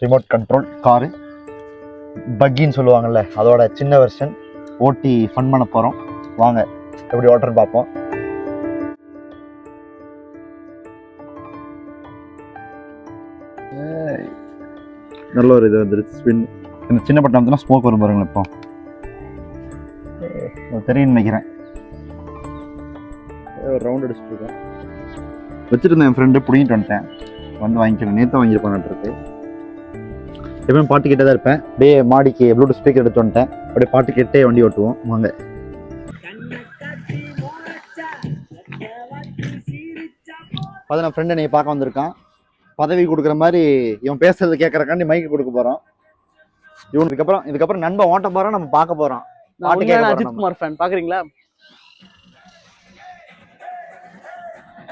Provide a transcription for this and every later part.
Remote control car, பக்கின்னு சொல்லுவாங்கள்ல, அதோட சின்ன வெர்ஷன். ஓட்டி ஃபன் பண்ண போகிறோம். வாங்க எப்படி ஓட்டுறன்னு பார்ப்போம். நல்ல ஒரு இது வந்துருச்சு ஸ்பின். இந்த சின்ன பட்டம் வந்துன்னா ஸ்மோக் வரும் பாருங்களேன். இப்போ தெரியும் நினைக்கிறேன். ஒரு ரவுண்ட் அடிச்சுட்ருக்கேன். வச்சுருந்தேன், என் ஃப்ரெண்டு பிடிங்கிட்டு வந்துட்டேன். வந்து வாங்கிக்கிறேன். நேற்று வாங்கியிருப்பான்ட்டு. எப்பவும் பாட்டு கேட்டே தான் இருப்பேன். அப்படியே மாடிக்கு ப்ளூடூத் ஸ்பீக்கர் எடுத்து வந்துட்டேன். அப்படியே பாட்டு கேட்டே வண்டி ஓட்டுவோம். வாங்க. அதான் என் ஃப்ரெண்டு நீ பார்க்க வந்திருக்கான். பதவி கொடுக்குற மாதிரி இவன் பேசுறது கேட்கறக்காண்டி மைக்கு கொடுக்க போகிறோம். இதுக்கப்புறம் நண்பன் ஓட்ட போகிறோம், நம்ம பார்க்க போகிறோம். பாட்டு கேட்க போகிறோம். அஜித் குமார் ஃபேன் பார்க்குறீங்களா?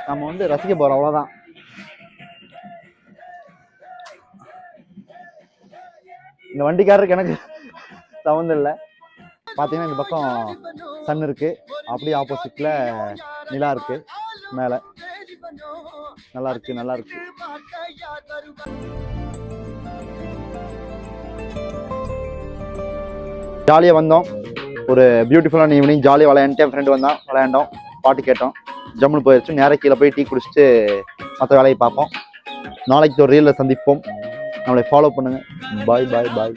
நம்ம வந்து ரசிக்க போகிறோம், அவ்வளோதான். இந்த வண்டிக்காரருக்கு எனக்கு சம்மந்தம் இல்லை. பார்த்தீங்கன்னா இந்த பக்கம் சன் இருக்குது, அப்படியே ஆப்போசிட்டில் நிலா இருக்குது மேலே. நல்லா இருக்கு. ஜாலியாக வந்தோம். ஒரு பியூட்டிஃபுல்லான ஈவினிங். ஜாலியாக விளையாண்டுட்டு என் ஃப்ரெண்டு வந்தான், விளையாண்டோம், பாட்டு கேட்டோம். ஜம்முன்னு போயிடுச்சு. நேராக கீழே போய் டீ குடிச்சிட்டு மற்ற வேலையை பார்ப்போம். நாளைக்கு ஒரு ரீலில் சந்திப்போம். நம்மளை ஃபாலோ பண்ணுங்கள். பாய்.